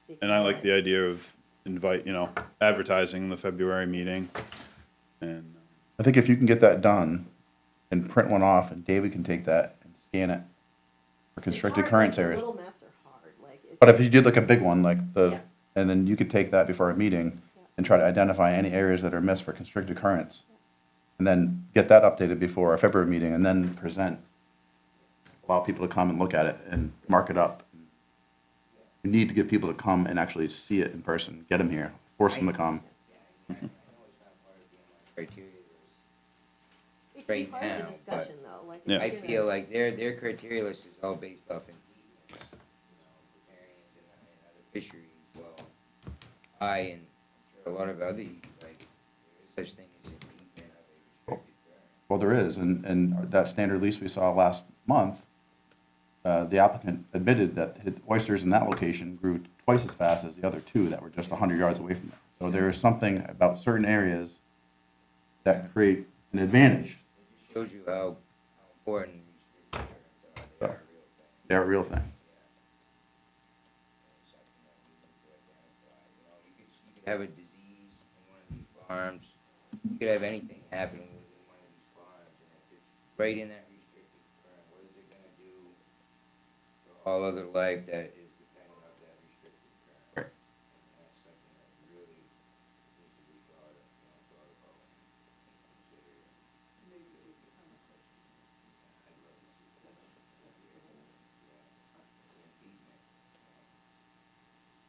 then and I like the idea of advertising the February meeting, and I think if you can get that done and print one off, and David can take that and scan it for constricted It's hard, currents like, areas. the little maps are hard, like. But if you did like a big one, like Yeah. and then you could take that before a meeting and try to identify any areas that are missed for constricted currents. And then get that updated before our February meeting, and then present, allow people to come and look at it and mark it up. We need to get people to come and actually see it in person, get them here, force them to come. I know it's not part of the criteria list It's right part of the now, but discussion though, like. Yeah. it's I gonna- feel like their criteria list is all based off impediments, riparians and other fisheries, well, and I'm sure a lot of other, like, there is such thing as impediment of a restricted current. Well, there is, and that standard lease we saw last month, the applicant admitted that the oysters in that location grew twice as fast as the other two that were just 100 yards away from it. So there is something about certain areas that create an advantage. It just shows you how important restricted currents are, they They're are a real thing. a real thing. It's something that we need to identify, you could have a disease in one of these farms, you could have anything happening within one of these farms, and if it's right in that restricted current, what is it gonna do for all other life that is dependent on that restricted current? Right. And that's something that really needs to be thought about and considered. I'd love to see that.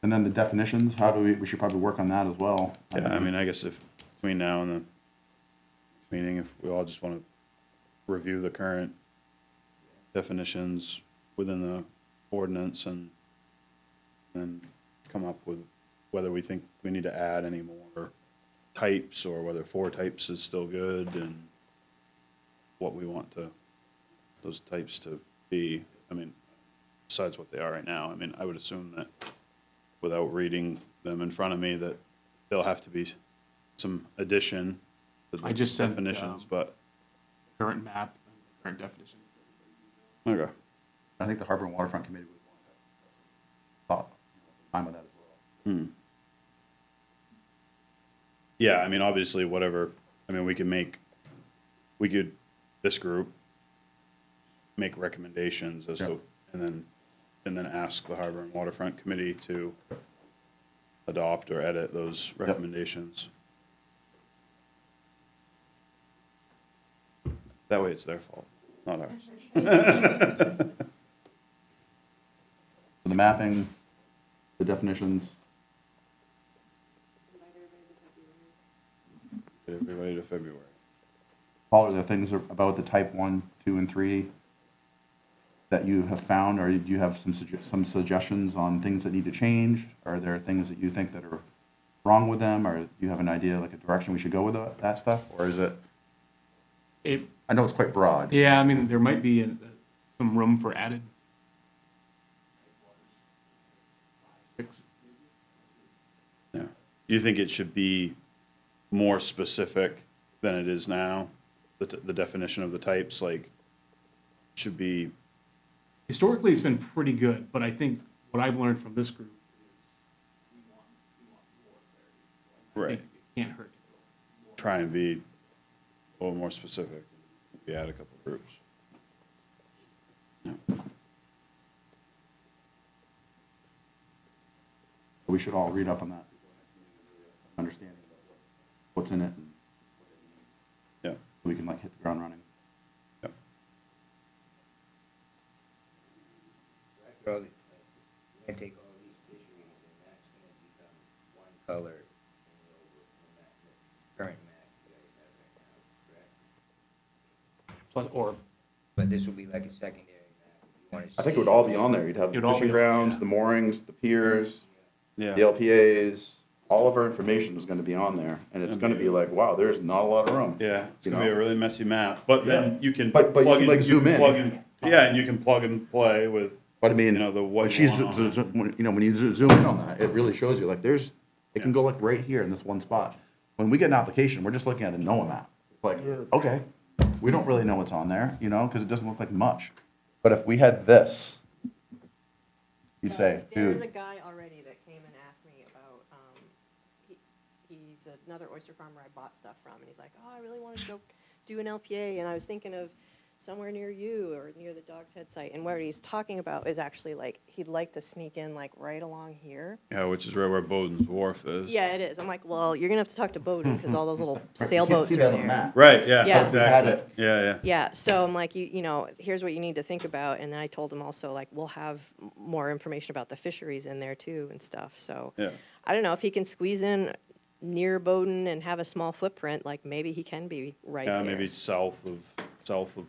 And then the definitions, how do we should probably work on that as well. Yeah, I mean, I guess if, between now and the meeting, if we all just want to review the current definitions within the ordinance and then come up with whether we think we need to add any more types or whether 4 types is still good and what we want those types to be. I mean, besides what they are right now, I mean, I would assume that without reading them in front of me, that there'll have to be some addition to the I just sent, definitions, but, Current map, and current definition. okay. I think the Harbor and Waterfront Committee would want to thought, time on that as well. Hmm. Yeah, I mean, obviously, whatever, I mean, we could, this group, make recommendations as to, and then ask the Harbor and Waterfront Committee to adopt or edit those recommendations. That way it's their fault, not ours. So the mapping, the definitions, Get everybody to February. Paul, are there things about the type 1, 2, and 3 that you have found, or do you have some suggestions on things that need to change? Are there things that you think that are wrong with them, or do you have an idea, like a direction we should go with that stuff? Or is it, I know it's quite broad. Yeah, I mean, there might be some room for added. 6. Yeah. Do you think it should be more specific than it is now? The definition of the types, like, should be, Historically, it's been pretty good, but I think what I've learned from this group is we want more clarity. So I think it can't hurt to go. try and be a little more specific. We add a couple groups. Yeah. We should all read up on that. Understanding what's in it, and Yeah. so we can like hit the ground running. Yeah. After all, you're gonna take all these fisheries and that's gonna become one color in the current map you guys have right now, correct? Plus, or But this will be like a secondary map. If you wanna I think it see- would all be on there. You'd have It would the all fishing be- grounds, yeah. the moorings, the piers, the Yeah. LPAs, all of our information is gonna be on there, and it's gonna be like, wow, there's not a lot of room. Yeah, it's You gonna be a know? really messy map, but then you can. But you plug can, like, zoom in. plug Yeah, and you can plug and play with, But I mean, you know, the what when you she's, want on it. when you zoom in on that, it really shows you, like, it can go like right here in this one spot. When we get an application, we're just looking at a NOAA map. It's like, okay, we don't really know what's on there, because it doesn't look like much. But if we had this, you'd say, There was a dude, guy already that came and asked me about, he's another oyster farmer I bought stuff from, and he's like, oh, I really wanted to go do an LPA, and I was thinking of somewhere near you or near the Dog's Head site. And what he's talking about is actually like, he'd like to sneak in like right along here. Yeah, which is right where Bowden's Wharf is. Yeah, it is. I'm like, well, you're gonna have to talk to Bowden because all those little Right, you can't sailboats see are that on the there. map. Right, yeah, Yeah. We had exactly. it. Yeah, yeah. Yeah, so I'm like, you know, here's what you need to think about. And then I told him also, like, we'll have more information about the fisheries in there too and stuff. So Yeah. I don't know if he can squeeze in near Bowden and have a small footprint, like maybe he can be right Yeah, there. maybe south of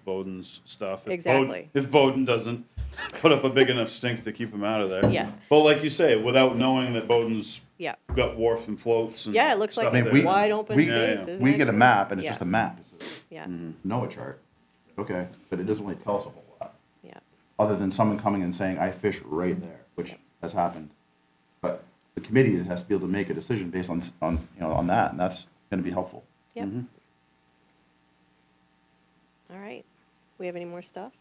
Bowden's stuff. If Exactly. If Bowden doesn't put up a big enough stink to keep him out of there. Yeah. But like you say, without knowing that Bowden's Yeah. got wharf and floats and Yeah, it looks like stuff I mean, there. we- wide open we- space, Yeah. isn't We it? get a map, and it's Yeah. just a map. It's Yeah, a NOAA chart. Okay, but it doesn't really tell us a whole lot, yeah, other than someone coming and saying, I fish right there, which has happened. But the committee has to be able to make a decision based on, on that, and that's gonna be helpful. yep. Mm-hmm. All right. We have any more stuff?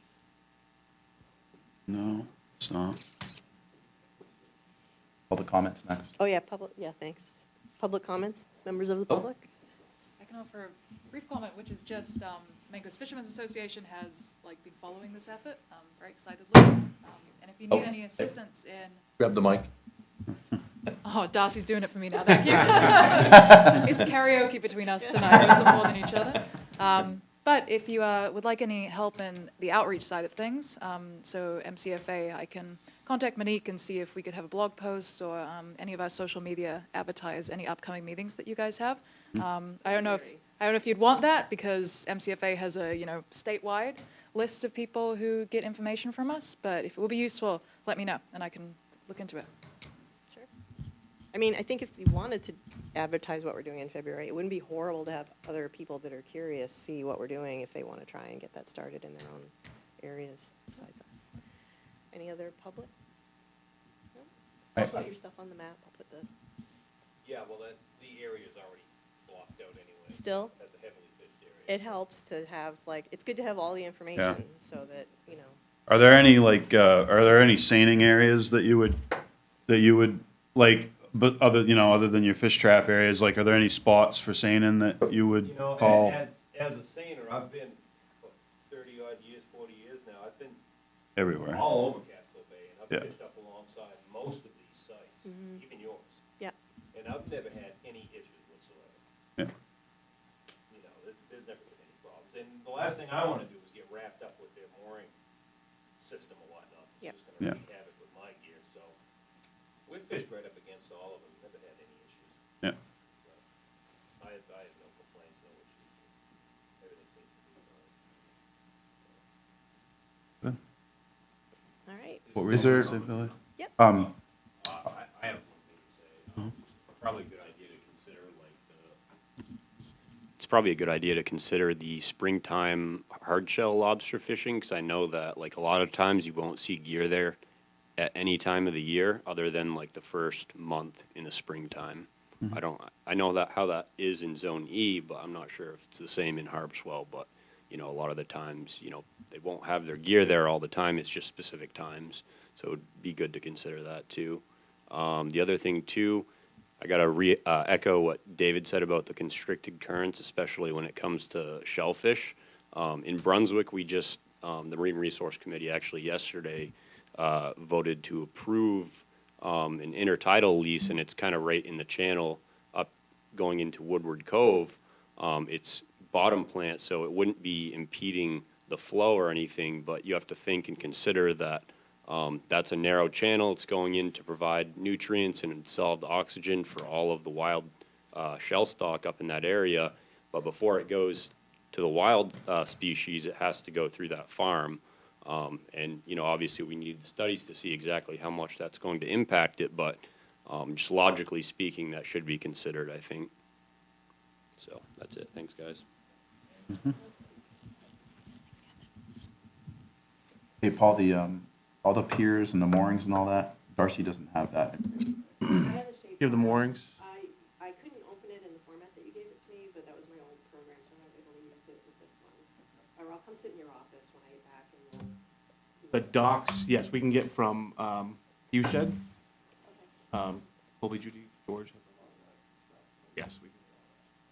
No, it's not. Public comments next. Oh, yeah, thanks. Public comments, members of the public? I can offer a brief comment, which is just, Mango's Fishermen's Association has, like, been following this effort, very excitedly. And if you need any assistance in, Grab the mic. oh, Darcy's doing it for me now, thank you. It's karaoke between us tonight, we're supporting each other. But if you would like any help in the outreach side of things, so MCFA, I can contact Monique and see if we could have a blog post or any of our social media advertise any upcoming meetings that you guys have. I don't know if you'd want that because MCFA has a statewide list of people who get information from us. But if it will be useful, let me know and I can look into it. Sure. I mean, I think if you wanted to advertise what we're doing in February, it wouldn't be horrible to have other people that are curious see what we're doing if they want to try and get that started in their own areas besides us. Any other public? No? I'll put your stuff on the map. I'll put the, Yeah, well, the area's already blocked out anyway. still, That's a heavily fished area. it helps to have, like, it's good to have all the information so that, Are there any are there any seining areas that you would like, but other than your fish trap areas, like, are there any spots for seining that you would call? As a seiner, I've been, 30-odd years, 40 years now, I've been Everywhere. all over Casco Bay, and I've Yeah. fished up alongside most of these sites, even yours. yeah. And I've never had any issues whatsoever. Yeah. There's never been any problems. And the last thing I want to do is get wrapped up with their mooring system or whatnot. Yep. It's just going to wreak havoc with my gear, so we've fished right up against all of them, never had any issues. Yeah. I have no complaints, no issues. Everything seems to be fine. All right. What were Is you there- gonna say, Billy? Yep. I have one thing to say. Probably a good idea to consider, It's probably a good idea to consider the springtime hardshell lobster fishing, because I know that, like, a lot of times you won't see gear there at any time of the year other than, like, the first month in the springtime. I know that how that is in Zone E, but I'm not sure if it's the same in Harpswell, but, a lot of the times, they won't have their gear there all the time, it's just specific times. So it'd be good to consider that, too. The other thing, too, I got to echo what David said about the constricted currents, especially when it comes to shellfish. In Brunswick, the Marine Resource Committee actually yesterday voted to approve an intertidal lease, and it's kind of right in the channel up going into Woodward Cove. It's bottom plant, so it wouldn't be impeding the flow or anything, but you have to think and consider that that's a narrow channel. It's going in to provide nutrients and dissolved oxygen for all of the wild shell stock up in that area. But before it goes to the wild species, it has to go through that farm. And, obviously we need the studies to see exactly how much that's going to impact it. But just logically speaking, that should be considered, I think. So that's it. Thanks, guys. Hey, Paul, all the piers and the moorings and all that, Darcy doesn't have that. I have a shape. You have the moorings? I couldn't open it in the format that you gave it to me, but that was my old program, so I'm not able to use it with this one. Or I'll come sit in your office when I get back and we'll. The docks, yes, we can get from Shed. Colby, Judy, George has a lot of that stuff. Yes, we can.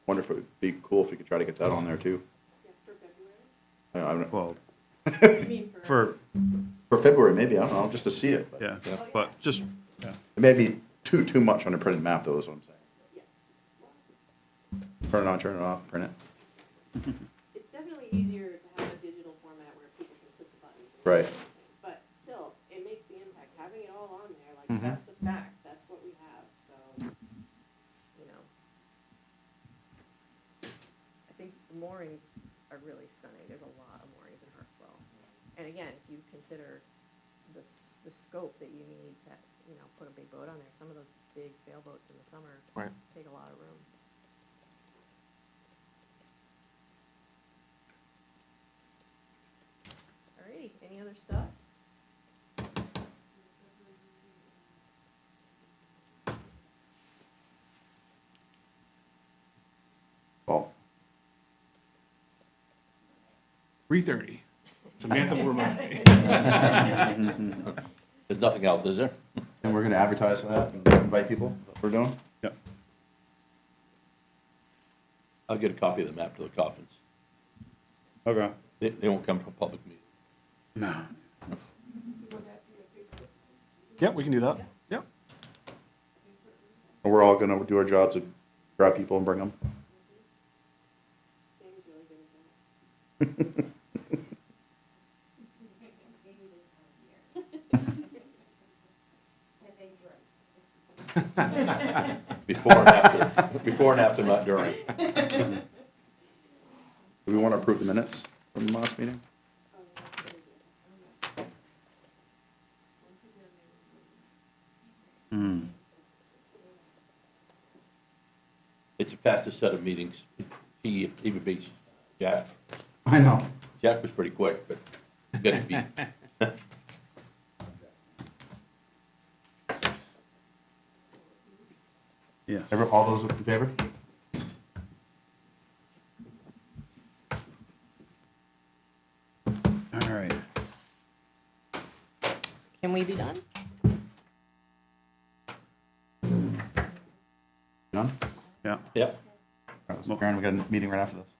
Wonder if it would be cool if we could try to get that on there too. Yeah, for February. I don't know. Well, For, For February, maybe, I don't know, just to see it. But yeah, but just, yeah. it may be too much on a printed map, though, is what I'm saying. Turn it on, turn it off, print it. It's definitely easier to have a digital format where people can click the buttons. and Right. things, But still, it makes the impact, having it all on there, like, Mhm. that's the fact, that's what we have, so, you know. I think the moorings are really stunning, there's a lot of moorings in Harpswell. And again, if you consider the scope that you need to, you know, put a big boat on there, some of those big sailboats in the summer Right. take a lot of room. Alrighty, any other stuff? Well, 3:30. Samantha will remind me. There's nothing else, is there? and we're gonna advertise for that and invite people, that's what we're doing? Yep. I'll get a copy of the map to the Coffins. Okay. They won't come to a public meeting. No. Yep, we can do that. Yep. And we're all gonna do our job to grab people and bring them. Sam's really good at that. Before and after, not during. Do we wanna approve the minutes from the last meeting? It's the fastest set of meetings. He even beats Jack. I know. Jack was pretty quick, but he got beat. Yeah. All those in favor? All right. Can we be done? Done? Yeah. Yep. All right, let's adjourn. We got a meeting right after this.